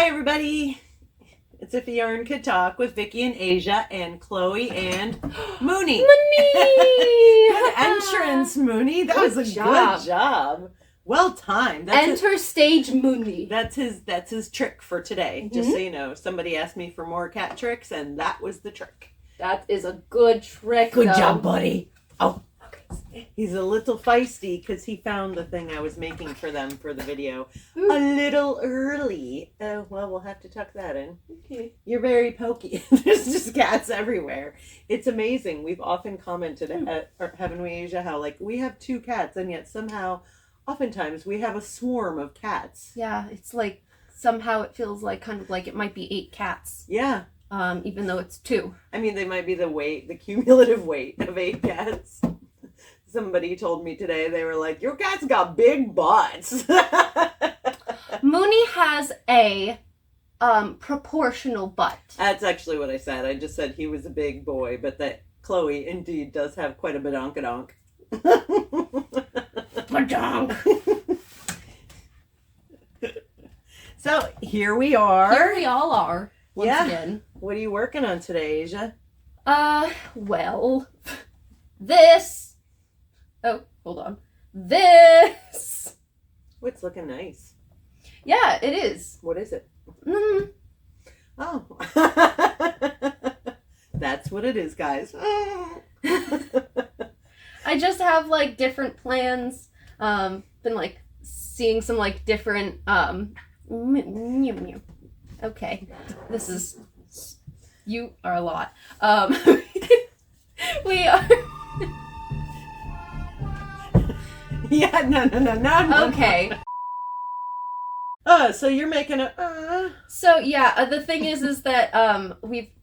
Hi, everybody. It's If a Yarn Could Talk with Vicky and Asia and Chloe and Mooney. Good entrance, Mooney. That was a good job. Well timed. Enter stage Mooney. That's his trick for today. Just so you know, somebody asked me for more cat tricks, and that was the trick. That is a good trick. Good job, buddy. Oh, okay. He's a little feisty because he found the thing I was making for them for the video a little early. Oh, well, we'll have to tuck that in. Okay. You're very pokey. There's just cats everywhere. It's amazing. We've often commented, haven't we, Asia, how like we have 2 cats and yet somehow, oftentimes, we have a swarm of cats. Yeah, it's like somehow it feels like kind of like it might be 8 cats. Yeah. Even though it's 2. I mean, they might be the cumulative weight of 8 cats. Somebody told me today, they were like, your cat's got big butts. Mooney has a proportional butt. That's actually what I said. I just said he was a big boy, but that Chloe indeed does have quite a badonkadonk. Badonk. So here we are. Here we all are. Once again. What are you working on today, Asia? Well, this. Oh, hold on. This. It's looking nice. Yeah, it is. What is it? Mm. Oh. That's what it is, guys. I just have like different plans. Been like seeing some like different okay. This is, you are a lot. We are. Yeah, no. Okay. So you're making a. So yeah, the thing is that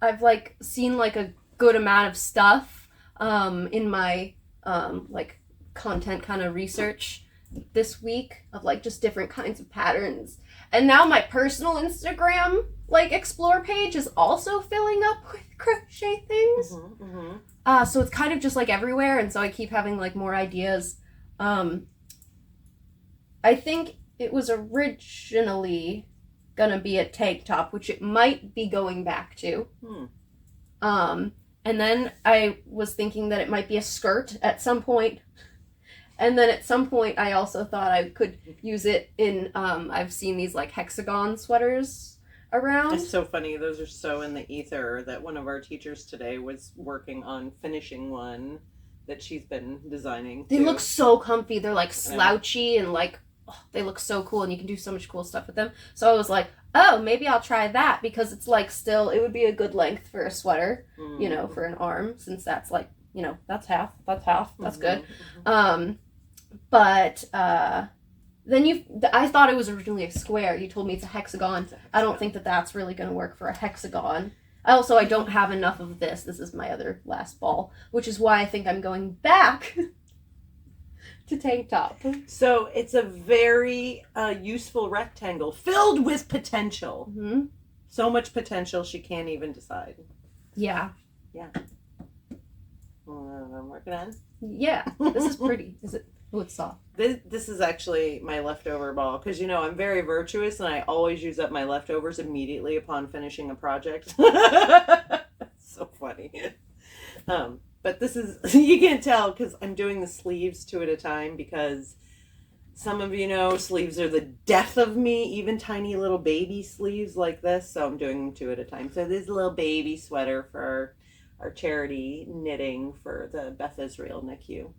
I've like seen like a good amount of stuff in my like content kind of research this week of like just different kinds of patterns, and now my personal Instagram like explore page is also filling up with crochet things. So it's kind of just like everywhere, and so I keep having like more ideas. I think it was originally gonna be a tank top, which it might be going back to. And then I was thinking that it might be a skirt at some point. And then at some point I also thought I could use it in, I've seen these like hexagon sweaters around. It's so funny. Those are so in the ether that one of our teachers today was working on finishing one that she's been designing. They look so comfy. They're like slouchy and like, oh, they look so cool, and you can do so much cool stuff with them. So I was like, oh, maybe I'll try that, because it's like still, it would be a good length for a sweater, you know, for an arm, since that's like, you know, that's half, that's good. But then I thought it was originally a square. You told me it's a hexagon. I don't think that that's really going to work for a hexagon. Also, I don't have enough of this. This is my other last ball, which is why I think I'm going back to tank top. So it's a very useful rectangle filled with potential. So much potential she can't even decide. Yeah. I'm working on. Yeah, this is pretty. Is it? Oh, it's soft. This is actually my leftover ball, because you know I'm very virtuous and I always use up my leftovers immediately upon finishing a project. So funny. But this is, you can't tell because I'm doing the sleeves 2 at a time, because some of you know sleeves are the death of me, even tiny little baby sleeves like this, so I'm doing them 2 at a time. So this is a little baby sweater for our charity knitting for the Beth Israel NICU.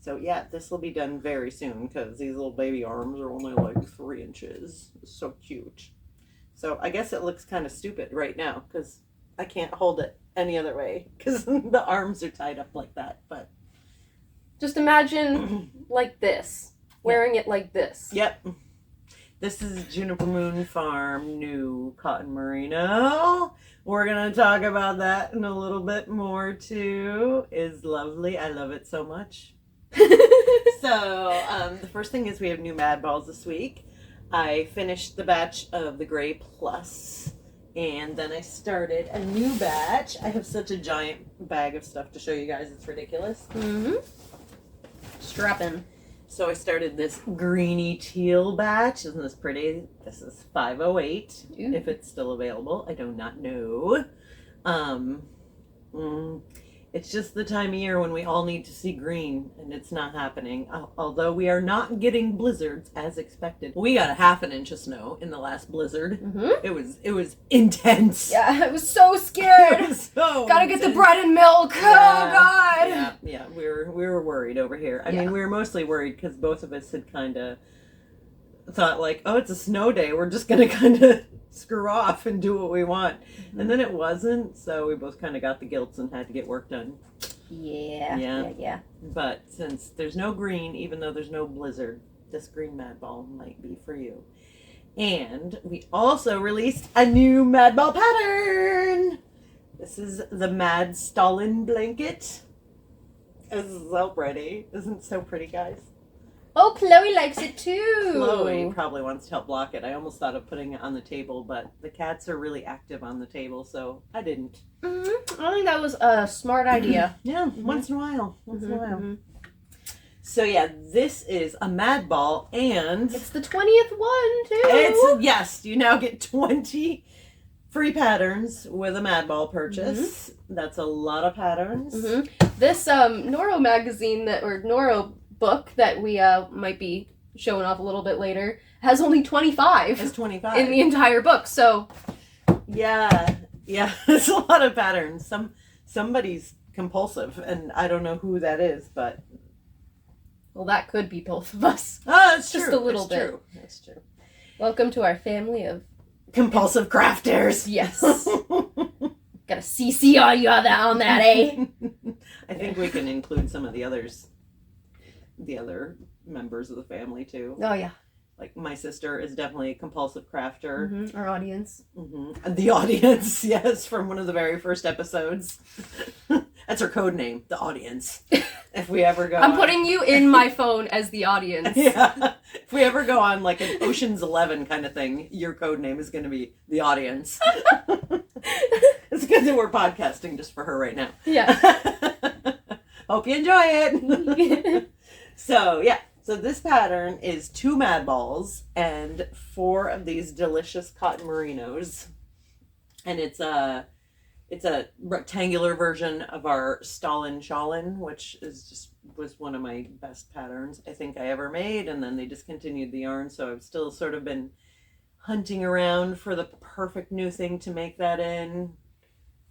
So yeah, this will be done very soon, because these little baby arms are only like 3 inches. It's so cute. So I guess it looks kind of stupid right now, because I can't hold it any other way, because the arms are tied up like that. But just imagine like this, wearing it like this. Yep. This is Juniper Moon Farm new cotton merino. We're going to talk about that in a little bit more too. It's lovely. I love it so much. So the first thing is we have new Mad Balls this week. I finished the batch of the Gray Plus, and then I started a new batch. I have such a giant bag of stuff to show you guys. It's ridiculous. Strap in. So I started this greeny teal batch. Isn't this pretty? This is 508. Ooh. If it's still available. I do not know. It's just the time of year when we all need to see green, and it's not happening. Although we are not getting blizzards as expected. We got a half an inch of snow in the last blizzard. Mm-hmm. It was intense. Yeah, I was so scared. It was so Gotta intense. get the bread and milk. Yeah, Oh God. Yeah. We were worried over here. I mean, we were mostly worried because both of us had kind of thought like, oh, it's a snow day. We're just gonna kind of screw off and do what we want. Mm-hmm. And then it wasn't, so we both kind of got the guilts and had to get work done. Yeah. But since there's no green, even though there's no blizzard, this green Mad Ball might be for you. And we also released a new Mad Ball pattern. This is the Mad Stalin blanket. This is so pretty. Isn't it so pretty, guys? Oh, Chloe likes it too. Chloe probably wants to help block it. I almost thought of putting it on the table, but the cats are really active on the table, so I didn't. Mm-hmm. I think that was a smart idea. Yeah, once in a while. Mm-hmm. So yeah, this is a Mad Ball, and it's the 20th one too. Yes, you now get 20 free patterns with a Mad Ball purchase. Mm-hmm. That's a lot of patterns. Mm-hmm. This Noro magazine or Noro book that we might be showing off a little bit later has only 25. It's 25 in the entire book. So yeah, it's a lot of patterns. Somebody's compulsive, and I don't know who that is, but well, that could be both of us. Oh, it's just true. a little bit. True. That's true. Welcome to our family of compulsive crafters. Yes. Got a CC on you on that, eh? I think we can include some of the others. The other members of the family too. Oh yeah, like my sister is definitely a compulsive crafter. Mm-hmm. Our audience. Mm-hmm. And the audience, yes, from one of the very first episodes. That's her code name, the audience. If we ever go, I'm putting you in my phone as the audience. Yeah. If we ever go on like an Ocean's 11 kind of thing, your code name is going to be the audience. It's good that we're podcasting just for her right now. Yeah. Hope you enjoy it. So this pattern is 2 Mad Balls and 4 of these delicious cotton merinos, and it's a rectangular version of our Stalin Shawlin, which was one of my best patterns I think I ever made, and then they discontinued the yarn, so I've still sort of been hunting around for the perfect new thing to make that in,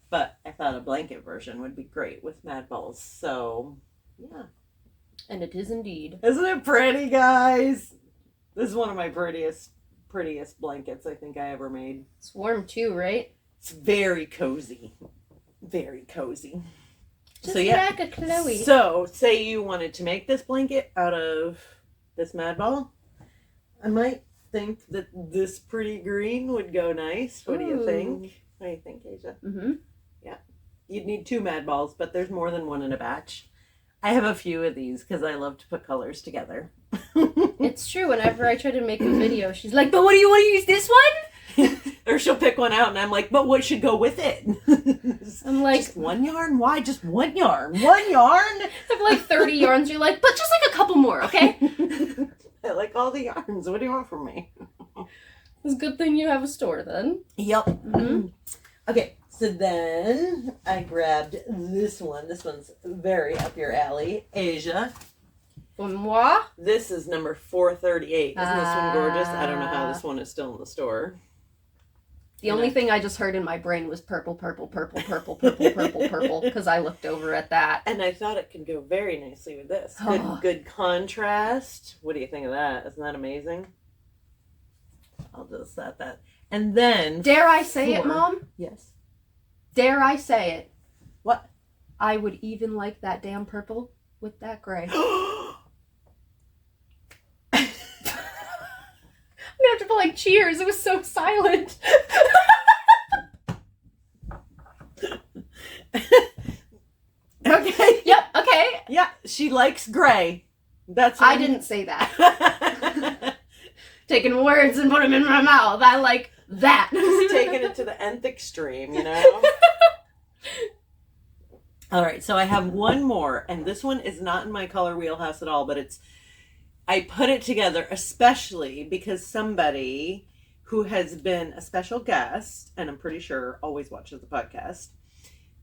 but I thought a blanket version would be great with Mad Balls, so yeah. And it is indeed. Isn't it pretty, guys? This is one of my prettiest blankets I think I ever made. It's warm too, right? It's very cozy. Very cozy. Just so yeah. like a Chloe. So, say you wanted to make this blanket out of this Mad Ball. I might think that this pretty green would go nice. What do you think? What do you think, Asia? Mm-hmm. Yeah. You'd need 2 Mad Balls, but there's more than one in a batch. I have a few of these because I love to put colors together. It's true. Whenever I try to make a video, she's like, but what do you want to use this one? Or she'll pick one out and I'm like, but what should go with it? I'm like, just one yarn? Why just one yarn? One yarn? I have like 30 yarns. You're like, but just like a couple more, okay? I like all the yarns. What do you want from me? It's a good thing you have a store then. Yep. Mm-hmm. Okay. So then I grabbed this one. This one's very up your alley. Asia. For moi? This is number 438. Isn't this one gorgeous? I don't know how this one is still in the store. The only thing I just heard in my brain was purple, purple, purple, purple, purple, purple, purple, because I looked over at that. And I thought it could go very nicely with this. Good contrast. What do you think of that? Isn't that amazing? I'll just set that. And then... Dare I say it, Mom? Yes. Dare I say it? What? I would even like that damn purple with that gray. I'm gonna have to be like, cheers. It was so silent. Okay. Yep. Okay. Yeah, she likes gray. That's. I didn't say that. Taking words and put them in my mouth. I like that. Just taking it to the nth extreme, you know. All right, so I have one more, and this one is not in my color wheelhouse at all, but I put it together especially because somebody who has been a special guest, and I'm pretty sure always watches the podcast,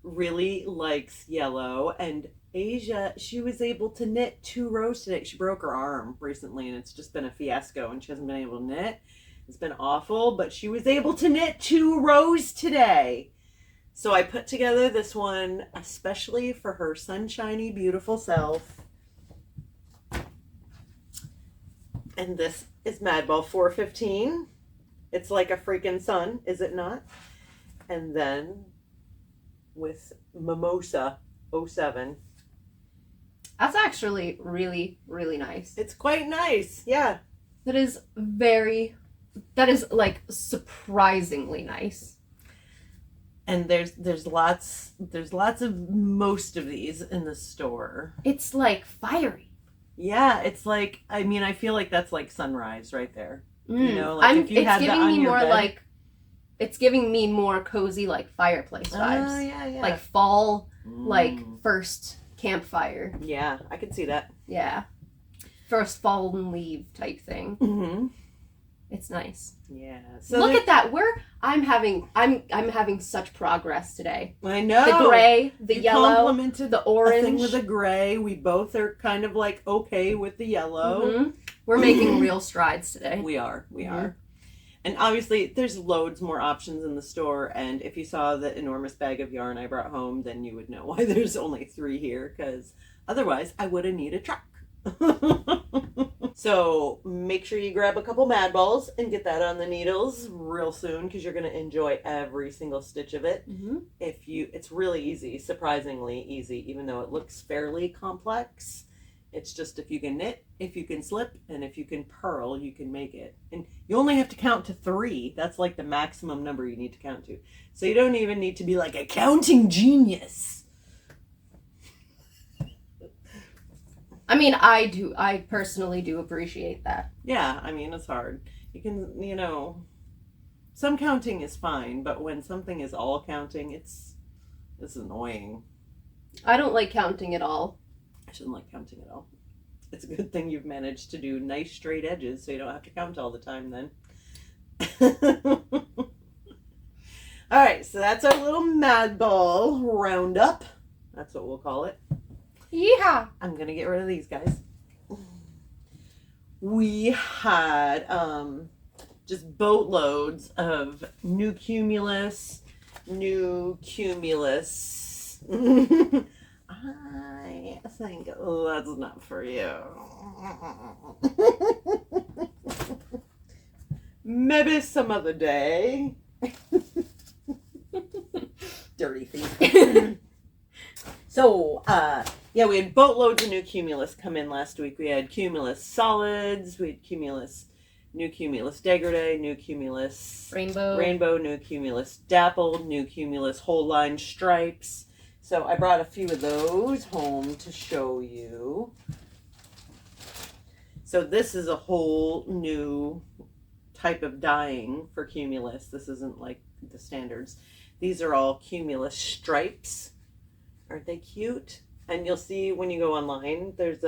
really likes yellow. And Asia, she was able to knit 2 rows today. She broke her arm recently and it's just been a fiasco and she hasn't been able to knit. It's been awful, but she was able to knit 2 rows today. So I put together this one especially for her sunshiny, beautiful self. And this is Madball 415. It's like a freaking sun, is it not? And then with Mimosa 07. That's actually really, really nice. It's quite nice, yeah. That is like surprisingly nice. And there's lots of most of these in the store. It's like fiery. Yeah, it's like, I mean, I feel like that's like sunrise right there. Mm. You know, like if you had that on your bed. It's giving me more cozy, like fireplace vibes. Oh, yeah. Like fall, like first campfire. Yeah, I could see that. Yeah. First fallen leaf type thing. Mm-hmm. It's nice. Yeah. So look at that. I'm having such progress today. I know. The gray, the you yellow, complimented the orange. A thing with the gray. We both are kind of like okay with the yellow. Mm-hmm. We're making real strides today. We are. And obviously, there's loads more options in the store. And if you saw the enormous bag of yarn I brought home, then you would know why there's only 3 here. Because otherwise, I would have needed a truck. So make sure you grab a couple Mad Balls and get that on the needles real soon because you're going to enjoy every single stitch of it. Mm-hmm. It's really easy, surprisingly easy, even though it looks fairly complex. It's just if you can knit, if you can slip, and if you can purl, you can make it. And you only have to count to 3. That's like the maximum number you need to count to. So you don't even need to be like a counting genius. I mean, I personally do appreciate that. Yeah, I mean, it's hard. You can, some counting is fine, but when something is all counting, it's annoying. I don't like counting at all. I shouldn't like counting at all. It's a good thing you've managed to do nice straight edges so you don't have to count all the time then. All right, so that's our little Mad Ball roundup. That's what we'll call it. Yeah. I'm going to get rid of these guys. We had just boatloads of new cumulus. I think that's not for you. Maybe some other day. Dirty thief. So, yeah, we had boatloads of new cumulus come in last week. We had cumulus solids, we had new cumulus degradé, new cumulus rainbow, new cumulus dappled, new cumulus whole line stripes. So I brought a few of those home to show you. So this is a whole new type of dyeing for cumulus. This isn't like the standards. These are all cumulus stripes. Aren't they cute? And you'll see when you go online, there's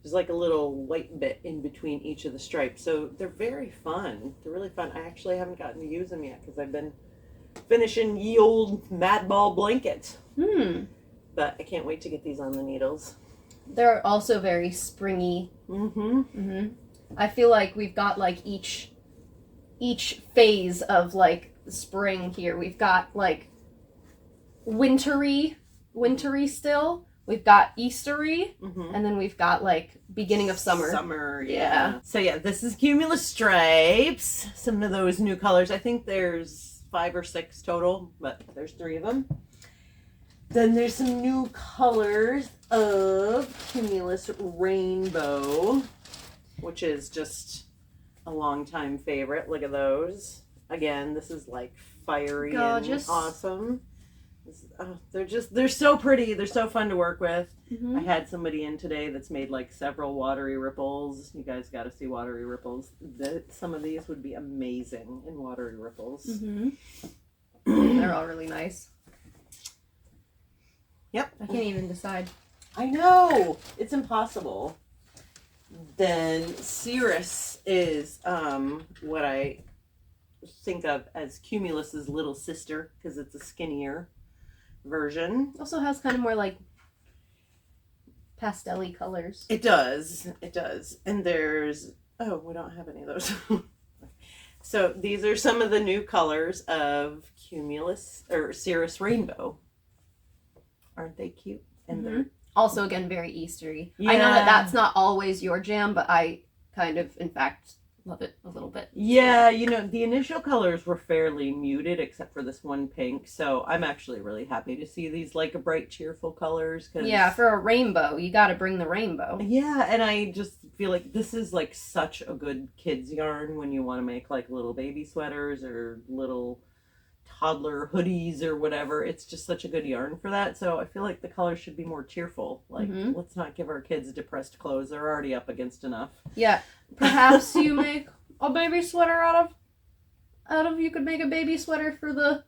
like a little white bit in between each of the stripes. So they're very fun. They're really fun. I actually haven't gotten to use them yet because I've been finishing ye old Mad Ball blanket. But I can't wait to get these on the needles. They're also very springy. I feel like we've got like each phase of like spring here. We've got like wintry still. We've got Eastery, and then we've got like beginning of summer. Yeah. So yeah, this is cumulus stripes. Some of those new colors. I think there's 5 or 6 total, but there's 3 of them. Then there's some new colors of cumulus rainbow, which is just a long time favorite. Look at those. Again, this is like fiery gorgeous and awesome. They're so pretty. They're so fun to work with. I had somebody in today that's made like several watery ripples. You guys got to see watery ripples. Some of these would be amazing in watery ripples. They're all really nice. Yep. I can't even decide. I know. It's impossible. Then Cirrus is what I think of as Cumulus's little sister because it's a skinnier version. Also has kind of more like pastel-y colors. It does. And there's, oh, we don't have any of those. So these are some of the new colors of Cumulus or Cirrus Rainbow. Aren't they cute? And they're also again very Eastery. Yeah. I know that that's not always your jam, but I kind of, in fact, love it a little bit. Yeah, you know, the initial colors were fairly muted except for this one pink, so I'm actually really happy to see these like bright, cheerful colors. Yeah, for a rainbow, you gotta bring the rainbow. Yeah, and I just feel like this is like such a good kids yarn when you want to make like little baby sweaters or little toddler hoodies or whatever. It's just such a good yarn for that, so I feel like the colors should be more cheerful. Like, let's not give our kids depressed clothes. They're already up against enough. Yeah. Perhaps you make a baby sweater out of you could make a baby sweater for the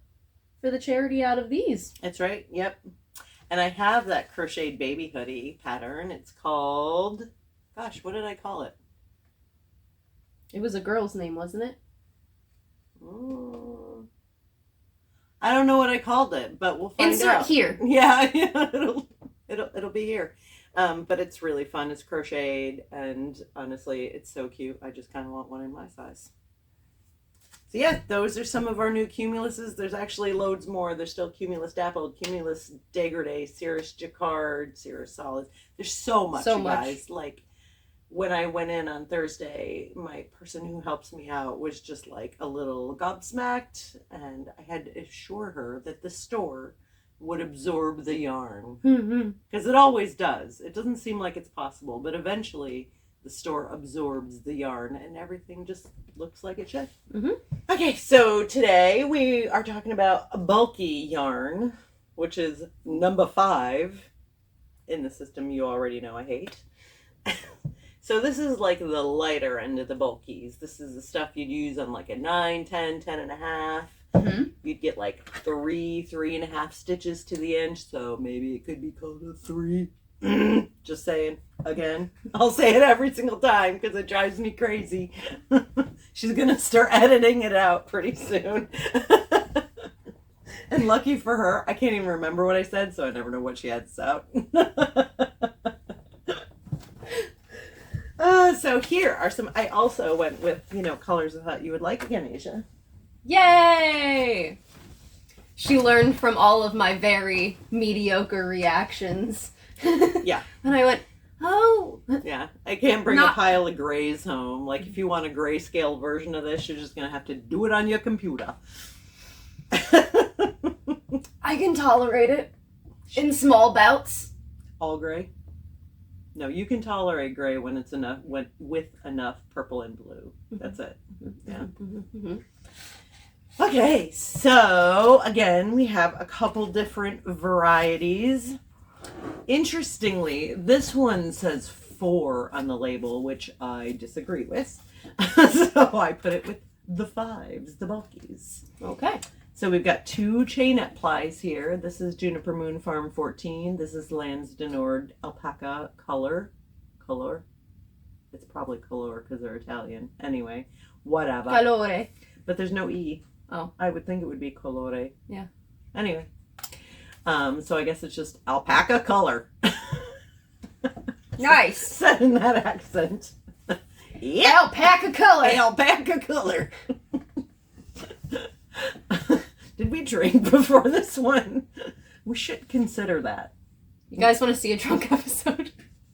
charity out of these. That's right. Yep. And I have that crocheted baby hoodie pattern. It's called, gosh, what did I call it? It was a girl's name, wasn't it? I don't know what I called it, but we'll find out. Insert here. Yeah, it'll be here. But it's really fun. It's crocheted, and honestly, it's so cute. I just kind of want one in my size. So yeah, those are some of our new Cumuluses. There's actually loads more. There's still Cumulus Dappled, Cumulus Degradé, Cirrus Jacquard, Cirrus Solids. There's so much, you guys. Like, when I went in on Thursday, my person who helps me out was just like a little gobsmacked, and I had to assure her that the store would absorb the yarn. Because it always does. It doesn't seem like it's possible, but eventually the store absorbs the yarn and everything just looks like it should. Okay, so today we are talking about a bulky yarn, which is number 5 in the system you already know I hate. So this is like the lighter end of the bulkies. This is the stuff you'd use on like a 9, 10, 10 and a half. You'd get like 3.5 stitches to the inch, so maybe it could be called a 3. Just saying. Again, I'll say it every single time because it drives me crazy. She's gonna start editing it out pretty soon. And lucky for her, I can't even remember what I said, so I never know what she edits out. So here are some, I also went with, colors I thought you would like again, Asia. Yay! She learned from all of my very mediocre reactions. Yeah. And I went, oh. Yeah, I can't bring a pile of grays home. Like, if you want a grayscale version of this, you're just going to have to do it on your computer. I can tolerate it in small bouts. All gray? No, you can tolerate gray when it's enough, with enough purple and blue. That's it. Yeah. Okay, so again, we have a couple different varieties. Interestingly, this one says 4 on the label, which I disagree with. So I put it with the 5s, the bulkies. Okay. So we've got 2 chainette plies here. This is Juniper Moon Farm 14. This is Lance de Nord Alpaca Color. It's probably color because they're Italian. Anyway, whatever. Calore. But there's no E. Oh. I would think it would be colore. Yeah. Anyway. So I guess it's just alpaca color. Nice. Said in that accent. Yeah. Alpaca color. Alpaca color. Did we drink before this one? We should consider that. You guys want to see a drunk episode?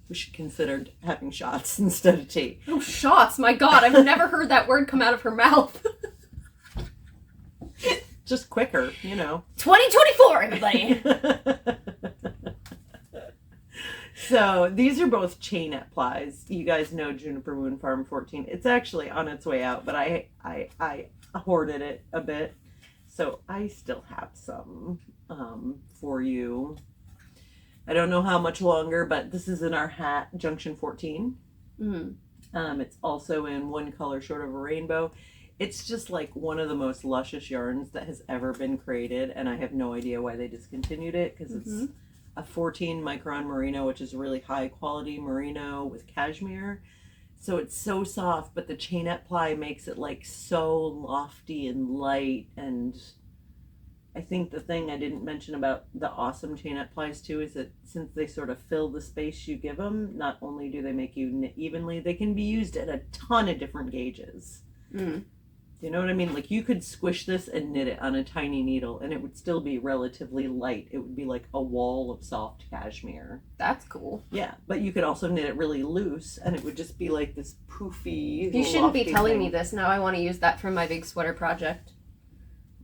We should consider having shots instead of tea. Oh, shots. My God, I've never heard that word come out of her mouth. Just quicker, 2024, everybody. So these are both chainette plies. You guys know Juniper Moon Farm 14. It's actually on its way out, but I hoarded it a bit. So I still have some for you. I don't know how much longer, but this is in our hat, Junction 14. It's also in one color short of a rainbow. It's just like one of the most luscious yarns that has ever been created, and I have no idea why they discontinued it because it's a 14 micron merino, which is really high quality merino with cashmere. So it's so soft, but the chainette ply makes it like so lofty and light. And I think the thing I didn't mention about the awesome chainette plies too is that since they sort of fill the space you give them, not only do they make you knit evenly, they can be used at a ton of different gauges. Mm. You know what I mean? Like you could squish this and knit it on a tiny needle and it would still be relatively light. It would be like a wall of soft cashmere. That's cool. Yeah, but you could also knit it really loose and it would just be like this poofy. You shouldn't be lofty telling thing. me this. Now I want to use that for my big sweater project.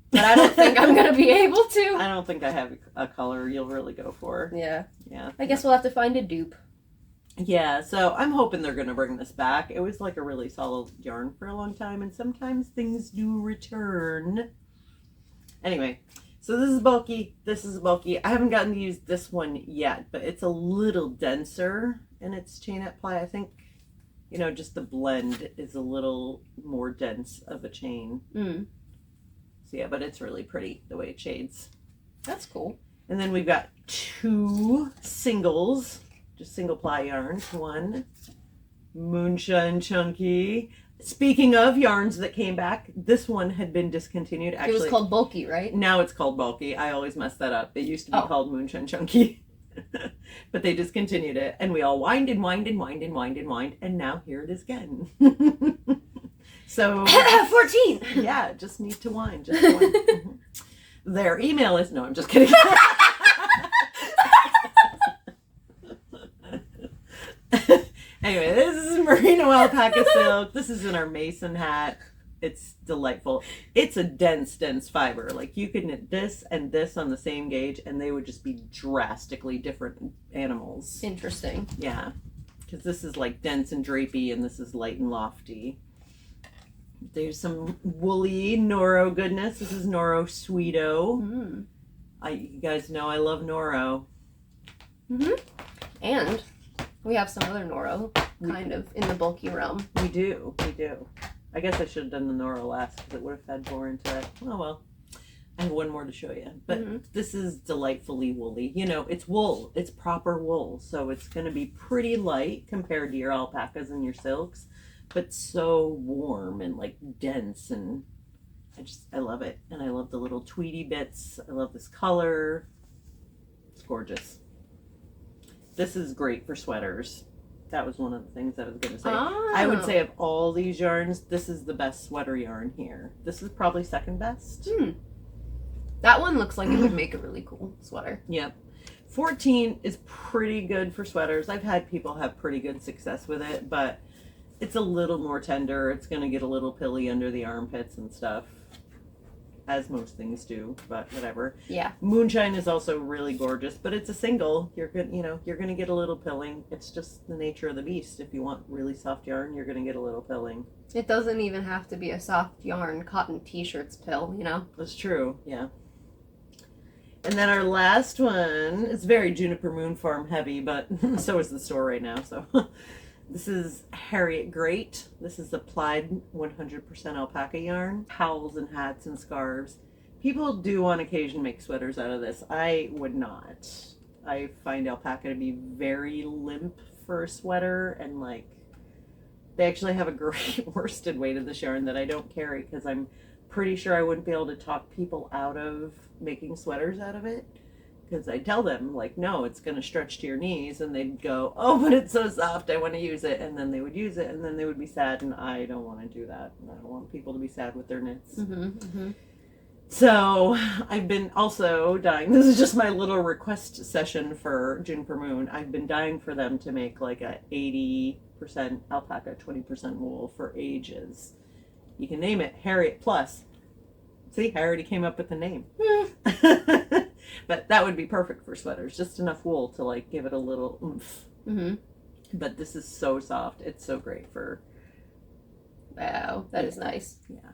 But I don't think I'm going to be able to. I don't think I have a color you'll really go for. Yeah. Yeah. I guess we'll have to find a dupe. Yeah, so I'm hoping they're going to bring this back. It was like a really solid yarn for a long time, and sometimes things do return. Anyway, so this is bulky. This is bulky. I haven't gotten to use this one yet, but it's a little denser in its chainette ply. I think, you know, just the blend is a little more dense of a chain. Mm. So yeah, but it's really pretty the way it shades. That's cool. And then we've got 2 singles. Just single ply yarns. One, Moonshine Chunky. Speaking of yarns that came back, this one had been discontinued. Actually, It was called Bulky, right? now it's called Bulky. I always mess that up. It used to be Oh. called Moonshine Chunky. But they discontinued it. And we all whined and whined and whined and whined and whined. And now here it is again. So 14! yeah, just need to whine. Just to whine. Mhm. Their email is, no, I'm just kidding. Anyway, this is merino alpaca silk. This is in our mason hat. It's delightful. It's a dense fiber. Like you could knit this and this on the same gauge and they would just be drastically different animals. Interesting. Yeah, because this is like dense and drapey and this is light and lofty. There's some woolly Noro goodness. This is Noro Sweeto. Mm. You guys know I love Noro. Mm-hmm. And we have some other Noro, kind of, in the bulky realm. We do. I guess I should have done the Noro last because it would have fed more into it. Oh well. I have one more to show you. But This is delightfully woolly. You know, it's wool. It's proper wool. So it's going to be pretty light compared to your alpacas and your silks. But so warm and like dense. And I love it. And I love the little tweedy bits. I love this color. It's gorgeous. This is great for sweaters. That was one of the things I was going to say. Oh. I would say of all these yarns, this is the best sweater yarn here. This is probably second best. That one looks like it would make a really cool sweater. Yep. 14 is pretty good for sweaters. I've had people have pretty good success with it, but it's a little more tender. It's going to get a little pilly under the armpits and stuff, as most things do, but whatever. Yeah. Moonshine is also really gorgeous, but it's a single. You're good, you're going to get a little pilling. It's just the nature of the beast. If you want really soft yarn, you're going to get a little pilling. It doesn't even have to be a soft yarn cotton t-shirts pill, you know? That's true, yeah. And then our last one is very Juniper Moon Farm heavy, but so is the store right now, so. This is Harriet Great. This is applied 100% alpaca yarn. Towels and hats and scarves. People do on occasion make sweaters out of this. I would not. I find alpaca to be very limp for a sweater, and like they actually have a great worsted weight of this yarn that I don't carry because I'm pretty sure I wouldn't be able to talk people out of making sweaters out of it. Because I tell them, like, no, it's going to stretch to your knees. And they'd go, oh, but it's so soft. I want to use it. And then they would use it. And then they would be sad. And I don't want to do that. I don't want people to be sad with their knits. So I've been also dying. This is just my little request session for Juniper Moon. I've been dying for them to make like a 80% alpaca, 20% wool for ages. You can name it Harriet Plus. See, I already came up with the name. But that would be perfect for sweaters. Just enough wool to like give it a little oomph. But this is so soft. It's so great for... Wow, that is nice. Yeah.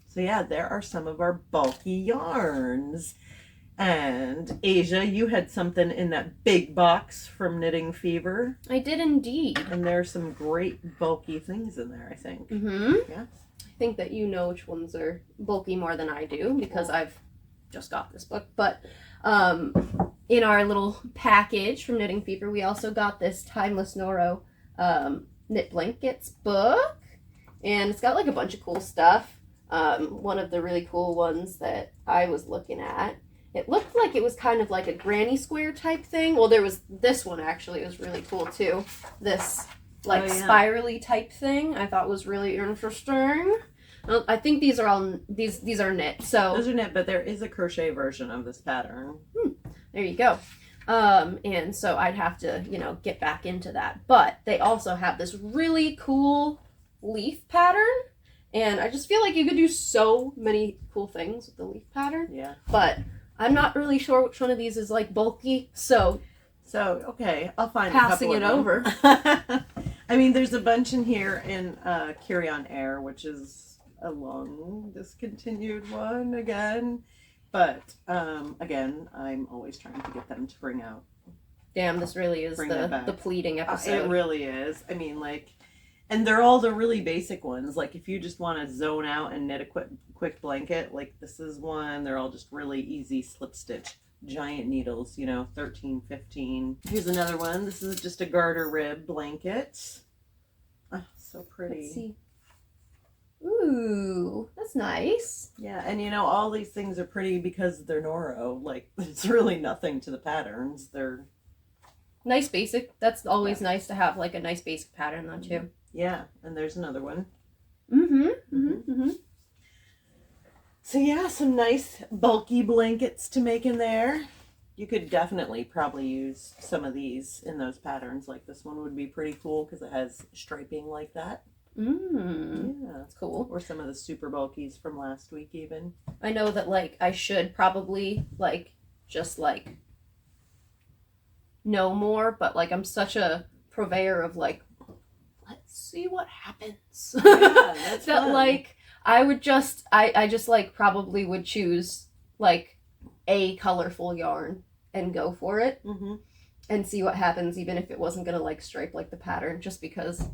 So yeah, there are some of our bulky yarns. And Asia, you had something in that big box from Knitting Fever. I did indeed. And there's some great bulky things in there, I think. Yeah. I think that you know which ones are bulky more than I do because I've just got this book. But in our little package from Knitting Fever, we also got this Timeless Noro knit blankets book, and it's got like a bunch of cool stuff. One of the really cool ones that I was looking at, it looked like it was kind of like a granny square type thing. Well, there was this one actually. It was really cool too. This like spirally type thing I thought was really interesting. I think these are all these are knit. So those are knit, but there is a crochet version of this pattern. There you go. And so I'd have to, get back into that. But they also have this really cool leaf pattern. And I just feel like you could do so many cool things with the leaf pattern. Yeah. But I'm not really sure which one of these is like bulky. So okay, I'll find passing a couple it over. I mean, there's a bunch in here in Carry On Air, which is a long discontinued one again. But again, I'm always trying to get them to bring out. Damn, this really is the pleading episode. It really is. I mean, like, and they're all the really basic ones. Like, if you just want to zone out and knit a quick blanket, like this is one. They're all just really easy slip stitch. Giant needles, 13, 15. Here's another one. This is just a garter rib blanket. Oh, so pretty. Let's see. Ooh, that's nice. Yeah, and all these things are pretty because they're Noro. Like, it's really nothing to the patterns. They're nice basic. That's always nice to have, like, a nice basic pattern on too. Yeah, and there's another one. Mm-hmm. So yeah, some nice bulky blankets to make in there. You could definitely probably use some of these in those patterns. Like this one would be pretty cool because it has striping like that. Yeah, that's cool. Or some of the super bulkies from last week even. I know that, like, I should probably, like, just, like, know more, but, like, I'm such a purveyor of, like, let's see what happens. Yeah, that's that, fun. like, I just, like, probably would choose, like, a colorful yarn and go for it and see what happens, even if it wasn't gonna, like, stripe like the pattern, just because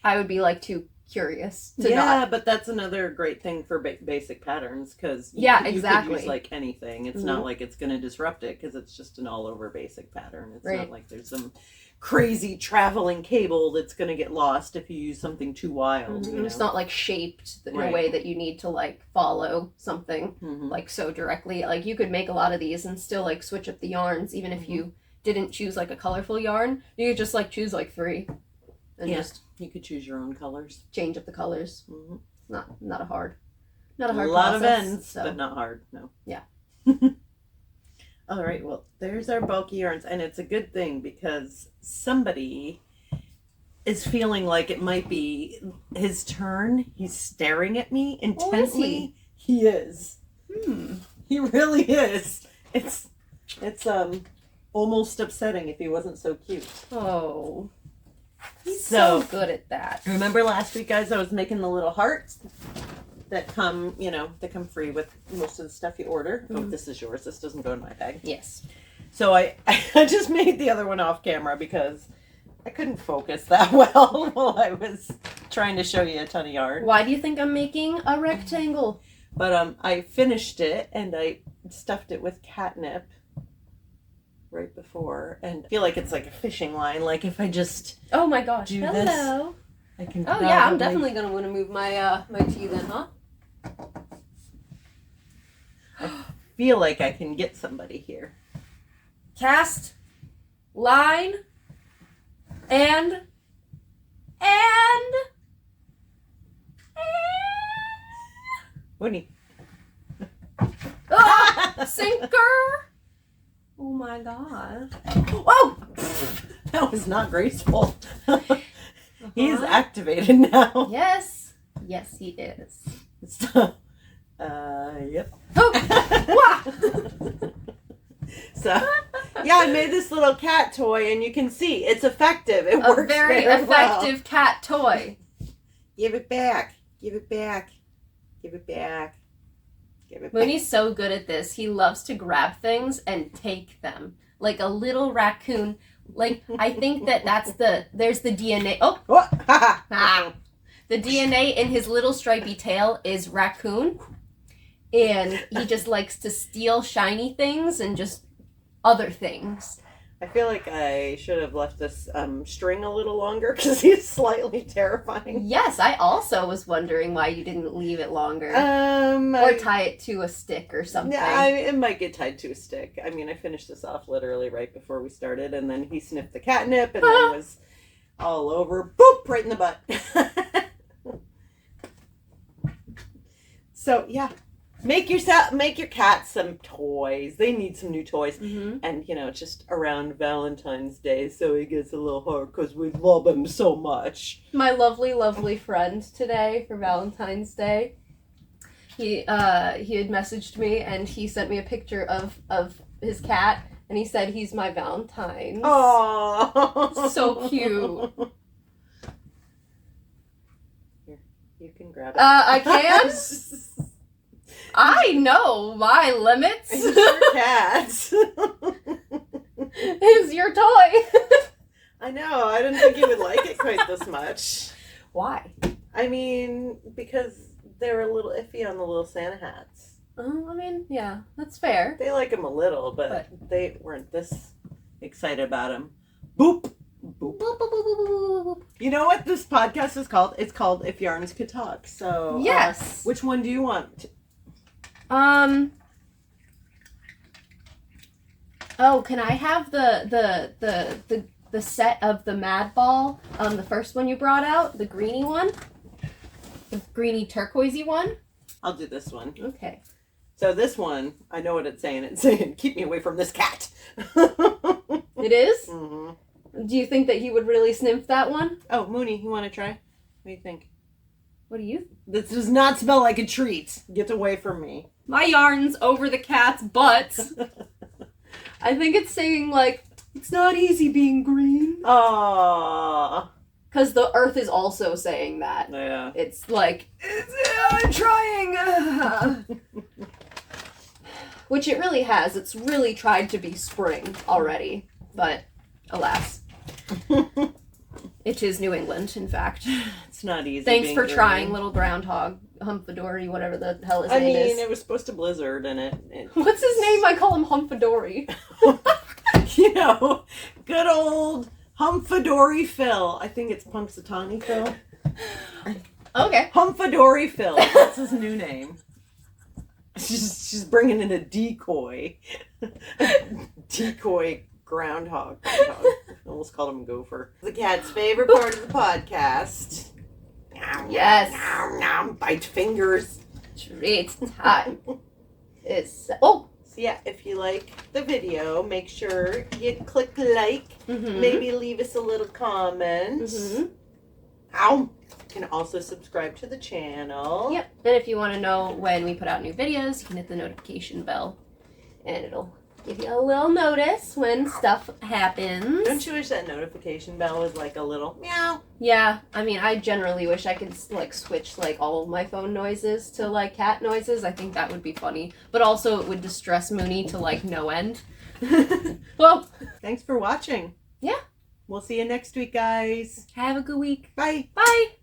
I would be, like, too curious to not. But that's another great thing for basic patterns because you could use, like, anything. It's not like it's going to disrupt it because it's just an all-over basic pattern. It's not like there's some crazy traveling cable that's going to get lost if you use something too wild. It's not, like, shaped in a way that you need to, like, follow something, like, so directly. Like, you could make a lot of these and still, like, switch up the yarns, even if you didn't choose, like, a colorful yarn. You could just, like, choose, like, 3. And just you could choose your own colors. Change up the colors. Not a hard a lot process, of ends, so. but not hard. No. Yeah. All right. Well, there's our bulky yarns, and it's a good thing because somebody is feeling like it might be his turn. He's staring at me intensely. Oh, is he? He is. He really is. It's almost upsetting if he wasn't so cute. Oh. He's so good at that. Remember last week, guys, I was making the little hearts that come free with most of the stuff you order. Oh, this is yours. This doesn't go in my bag. Yes. So I just made the other one off camera because I couldn't focus that well while I was trying to show you a ton of yarn. Why do you think I'm making a rectangle? But I finished it and I stuffed it with catnip right before, and I feel like it's like a fishing line. Like if I just oh my gosh, do hello. This, I can. Oh yeah, I'm definitely gonna want to move my my tea then, huh? I feel like I can get somebody here. Cast, line, and Winnie. Sinker. Oh my god. Whoa! That was not graceful. He is activated now. Yes. Yes, he is. So, yep. Oh! So, yeah, I made this little cat toy, and you can see it's effective. It works very effective cat toy. Give it back. Give it back. Give it back. Give it back. Mooney's so good at this. He loves to grab things and take them. Like a little raccoon. Like, I think there's the DNA. Oh! The DNA in his little stripy tail is raccoon. And he just likes to steal shiny things and just other things. I feel like I should have left this string a little longer because he's slightly terrifying. Yes, I also was wondering why you didn't leave it longer. Or tie it to a stick or something. Yeah, it might get tied to a stick. I mean, I finished this off literally right before we started, and then he sniffed the catnip and then was all over, boop, right in the butt. So, yeah. Make your cat some toys. They need some new toys. Mm-hmm. And, just around Valentine's Day, so it gets a little hard because we love him so much. My lovely, lovely friend today for Valentine's Day, he had messaged me and he sent me a picture of his cat and he said he's my Valentine's. Aww. So cute. Here, you can grab it. I can? I know my limits. It's your cat. It's your toy. I know. I didn't think you would like it quite this much. Why? I mean, because they're a little iffy on the little Santa hats. I mean, yeah, that's fair. They like him a little, but they weren't this excited about him. Boop. Boop. Boop, boop, boop, boop, boop, boop. You know what this podcast is called? It's called If Yarns Could Talk. So yes. Which one do you want? Oh, can I have the set of the Mad Ball? The first one you brought out, the greeny one, the greeny turquoisey one. I'll do this one. Okay. So this one, I know what it's saying. It's saying, "Keep me away from this cat." It is? Mm-hmm. Do you think that he would really sniff that one? Oh, Mooney, you want to try? What do you think? What do you? This does not smell like a treat. Get away from me. My yarn's over the cat's butt. I think it's saying, like, it's not easy being green. Aww. Because the earth is also saying that. Yeah. It's like, I'm trying. Which it really has. It's really tried to be spring already. But, alas. It is New England, in fact. It's not easy. Thanks being for green. trying, little groundhog, Humphadory, whatever the hell his name is. It was supposed to blizzard, and it What's his name? I call him Humphadory. Good old Humphadory Phil. I think it's Punxsutawney Phil. Okay. Humphadory Phil. That's his new name. She's bringing in a decoy. Decoy groundhog. Almost called him Gopher. The cat's favorite part of the podcast. Yes. Nom, nom, bite fingers. Treat time. Oh! So yeah, if you like the video, make sure you click like. Mm-hmm. Maybe leave us a little comment. Mm-hmm. Ow! You can also subscribe to the channel. Yep. And if you want to know when we put out new videos, you can hit the notification bell. And it'll give you a little notice when stuff happens. Don't you wish that notification bell was like a little meow? Yeah, I mean, I generally wish I could, like, switch, like, all of my phone noises to, like, cat noises. I think that would be funny. But also, it would distress Mooney to, like, no end. Well, thanks for watching. Yeah. We'll see you next week, guys. Have a good week. Bye. Bye!